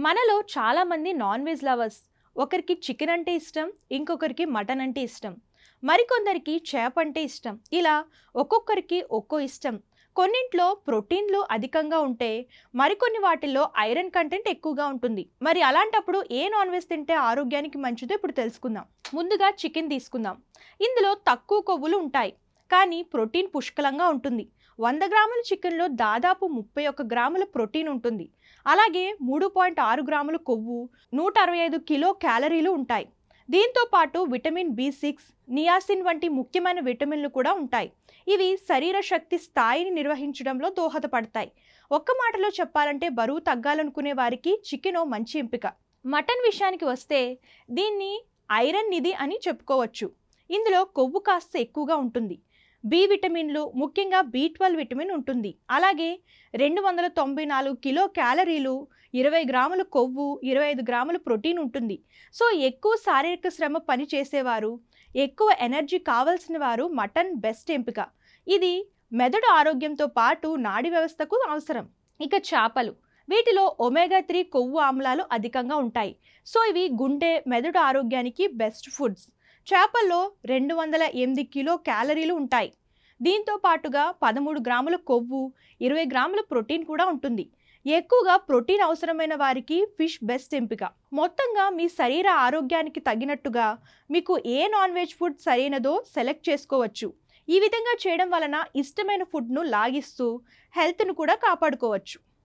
మనలో చాలా మంది నాన్ వెజ్ లవర్స్. ఒకరికి చికెన్ అంటే ఇష్టం, ఇంకొకరికి మటన్ అంటే ఇష్టం, మరికొందరికి చేప అంటే ఇష్టం. ఇలా ఒక్కొక్కరికి ఒక్కో ఇష్టం. కొన్నింట్లో ప్రోటీన్లు అధికంగా ఉంటే మరికొన్ని వాటిల్లో ఐరన్ కంటెంట్ ఎక్కువగా ఉంటుంది. మరి అలాంటప్పుడు ఏ నాన్ వెజ్ తింటే ఆరోగ్యానికి మంచిదో ఇప్పుడు తెలుసుకుందాం. ముందుగా చికెన్ తీసుకుందాం. ఇందులో తక్కువ కొవ్వులు ఉంటాయి, కానీ ప్రోటీన్ పుష్కలంగా ఉంటుంది. 100 గ్రాముల చికెన్లో దాదాపు 31 గ్రాముల ప్రోటీన్ ఉంటుంది. అలాగే 3.6 గ్రాముల కొవ్వు, 165 కిలో క్యాలరీలు ఉంటాయి. దీంతో పాటు విటమిన్ B6, నియాసిన్ వంటి ముఖ్యమైన విటమిన్లు కూడా ఉంటాయి. ఇవి శరీర శక్తి స్థాయిని నిర్వహించడంలో దోహదపడతాయి. ఒక్క మాటలో చెప్పాలంటే బరువు తగ్గాలనుకునే వారికి చికెన్ మంచి ఎంపిక. మటన్ విషయానికి వస్తే దీన్ని ఐరన్ నిధి అని చెప్పుకోవచ్చు. ఇందులో కొవ్వు కాస్త ఎక్కువగా ఉంటుంది. బి విటమిన్లు, ముఖ్యంగా B12 విటమిన్ ఉంటుంది. అలాగే 294 కిలో క్యాలరీలు, 20 గ్రాముల కొవ్వు, 25 గ్రాముల ప్రోటీన్ ఉంటుంది. సో ఎక్కువ శారీరక శ్రమ పని చేసేవారు, ఎక్కువ ఎనర్జీ కావాల్సిన వారు మటన్ బెస్ట్ ఎంపిక. ఇది మెదడు ఆరోగ్యంతో పాటు నాడీ వ్యవస్థకు అవసరం. ఇక చేపలు, వీటిలో ఒమేగా 3 కొవ్వు ఆమ్లాలు అధికంగా ఉంటాయి. సో ఇవి గుండె, మెదడు ఆరోగ్యానికి బెస్ట్ ఫుడ్స్. చేపల్లో 208 కిలో క్యాలరీలు ఉంటాయి. దీంతో పాటుగా 13 గ్రాముల కొవ్వు, 20 గ్రాముల ప్రోటీన్ కూడా ఉంటుంది. ఎక్కువగా ప్రోటీన్ అవసరమైన వారికి ఫిష్ బెస్ట్ ఎంపిక. మొత్తంగా మీ శరీర ఆరోగ్యానికి తగినట్టుగా మీకు ఏ నాన్ వెజ్ ఫుడ్ సరైనదో సెలెక్ట్ చేసుకోవచ్చు. ఈ విధంగా చేయడం వలన ఇష్టమైన ఫుడ్ను లాగిస్తూ హెల్త్ను కూడా కాపాడుకోవచ్చు.